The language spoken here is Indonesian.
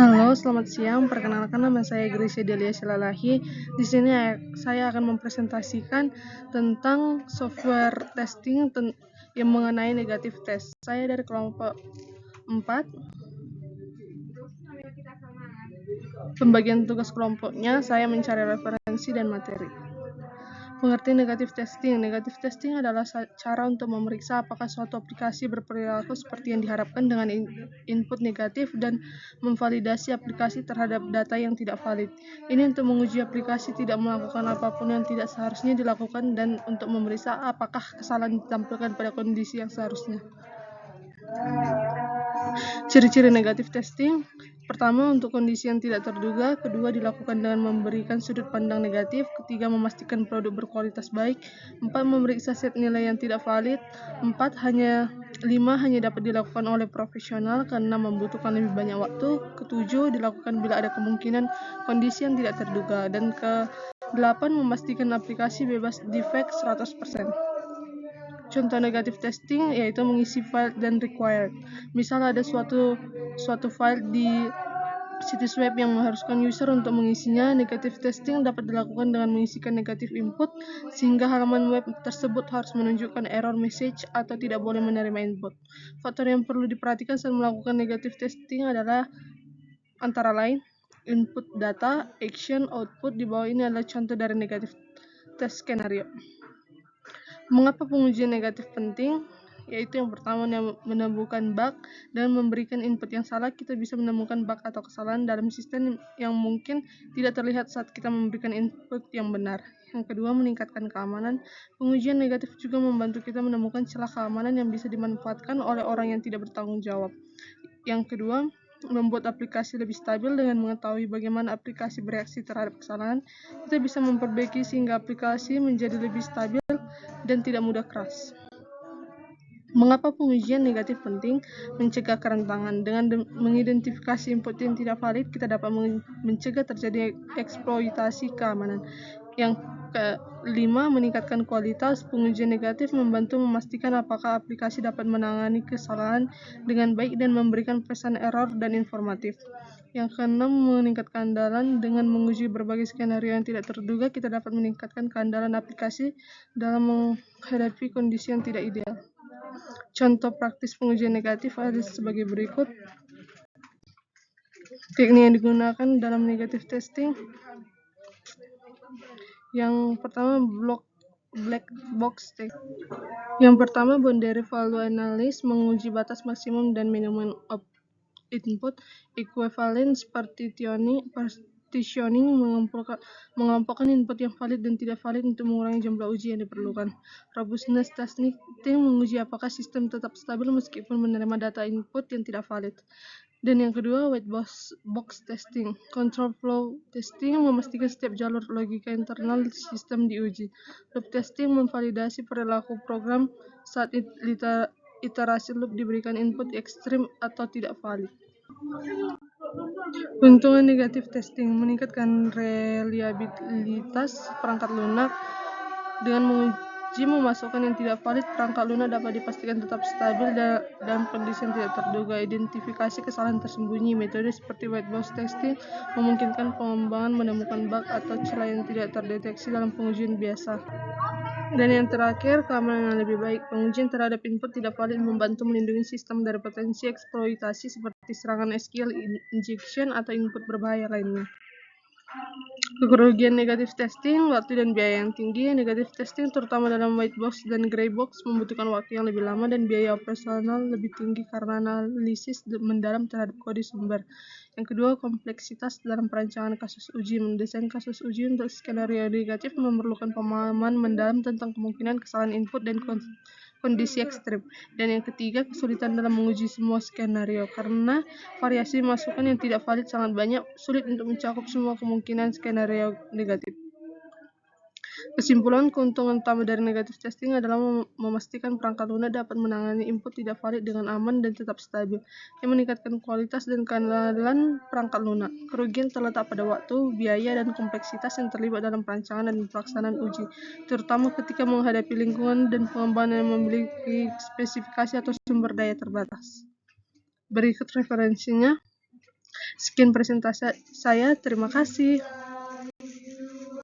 Halo, selamat siang. Perkenalkan, nama saya Gracia Delia Silalahi. Di sini saya akan mempresentasikan tentang software testing yang mengenai negatif tes. Saya dari kelompok 4. Pembagian tugas kelompoknya, saya mencari referensi dan materi. Pengertian negatif testing. Negatif testing adalah cara untuk memeriksa apakah suatu aplikasi berperilaku seperti yang diharapkan dengan input negatif dan memvalidasi aplikasi terhadap data yang tidak valid. Ini untuk menguji aplikasi tidak melakukan apapun yang tidak seharusnya dilakukan dan untuk memeriksa apakah kesalahan ditampilkan pada kondisi yang seharusnya. Ciri-ciri negatif testing. Pertama, untuk kondisi yang tidak terduga. Kedua, dilakukan dengan memberikan sudut pandang negatif. Ketiga, memastikan produk berkualitas baik. 4, memeriksa set nilai yang tidak valid. 5, hanya dapat dilakukan oleh profesional karena membutuhkan lebih banyak waktu. Ketujuh, dilakukan bila ada kemungkinan kondisi yang tidak terduga. Dan ke-8, memastikan aplikasi bebas defek 100%. Contoh negatif testing yaitu mengisi file dan required. Misal ada suatu file di situs web yang mengharuskan user untuk mengisinya. Negatif testing dapat dilakukan dengan mengisikan negatif input sehingga halaman web tersebut harus menunjukkan error message atau tidak boleh menerima input. Faktor yang perlu diperhatikan saat melakukan negatif testing adalah antara lain input data, action, output. Di bawah ini adalah contoh dari negatif test skenario. Mengapa pengujian negatif penting? Yaitu yang pertama, menemukan bug dan memberikan input yang salah. Kita bisa menemukan bug atau kesalahan dalam sistem yang mungkin tidak terlihat saat kita memberikan input yang benar. Yang kedua, meningkatkan keamanan. Pengujian negatif juga membantu kita menemukan celah keamanan yang bisa dimanfaatkan oleh orang yang tidak bertanggung jawab. Yang kedua, membuat aplikasi lebih stabil. Dengan mengetahui bagaimana aplikasi bereaksi terhadap kesalahan, kita bisa memperbaiki sehingga aplikasi menjadi lebih stabil dan tidak mudah crash. Mengapa pengujian negatif penting? Mencegah kerentanan. Dengan mengidentifikasi input yang tidak valid, kita dapat mencegah terjadi eksploitasi keamanan. Yang kelima, meningkatkan kualitas. Pengujian negatif membantu memastikan apakah aplikasi dapat menangani kesalahan dengan baik dan memberikan pesan error dan informatif. Yang keenam, meningkatkan keandalan. Dengan menguji berbagai skenario yang tidak terduga, kita dapat meningkatkan keandalan aplikasi dalam menghadapi kondisi yang tidak ideal. Contoh praktis pengujian negatif ada sebagai berikut. Teknik yang digunakan dalam negatif testing. Yang pertama, black box test. Yang pertama, boundary value analysis, menguji batas maksimum dan minimum of input. Equivalence partitioning, mengelompokkan input yang valid dan tidak valid untuk mengurangi jumlah uji yang diperlukan. Robustness testing, menguji apakah sistem tetap stabil meskipun menerima data input yang tidak valid. Dan yang kedua, white box testing, control flow testing, memastikan setiap jalur logika internal sistem diuji. Loop testing, memvalidasi perilaku program saat iterasi loop diberikan input ekstrim atau tidak valid. Keuntungan negatif testing, meningkatkan reliabilitas perangkat lunak. Dengan menguji memasukkan yang tidak valid, perangkat lunak dapat dipastikan tetap stabil dalam kondisi yang tidak terduga. Identifikasi kesalahan tersembunyi, metode seperti white box testing memungkinkan pengembangan menemukan bug atau celah yang tidak terdeteksi dalam pengujian biasa. Dan yang terakhir, keamanan yang lebih baik. Pengujian terhadap input tidak valid membantu melindungi sistem dari potensi eksploitasi seperti serangan SQL injection atau input berbahaya lainnya. Kerugian negatif testing, waktu dan biaya yang tinggi. Negatif testing terutama dalam white box dan gray box membutuhkan waktu yang lebih lama dan biaya operasional lebih tinggi karena analisis mendalam terhadap kode sumber. Yang kedua, kompleksitas dalam perancangan kasus uji. Mendesain kasus uji untuk skenario negatif memerlukan pemahaman mendalam tentang kemungkinan kesalahan input dan kondisi ekstrim. Dan yang ketiga, kesulitan dalam menguji semua skenario. Karena variasi masukan yang tidak valid sangat banyak, sulit untuk mencakup semua kemungkinan skenario negatif. Kesimpulan, keuntungan utama dari negatif testing adalah memastikan perangkat lunak dapat menangani input tidak valid dengan aman dan tetap stabil, yang meningkatkan kualitas dan keandalan perangkat lunak. Kerugian terletak pada waktu, biaya, dan kompleksitas yang terlibat dalam perancangan dan pelaksanaan uji, terutama ketika menghadapi lingkungan dan pengembangan yang memiliki spesifikasi atau sumber daya terbatas. berikut referensinya. Sekian presentasi saya, terima kasih.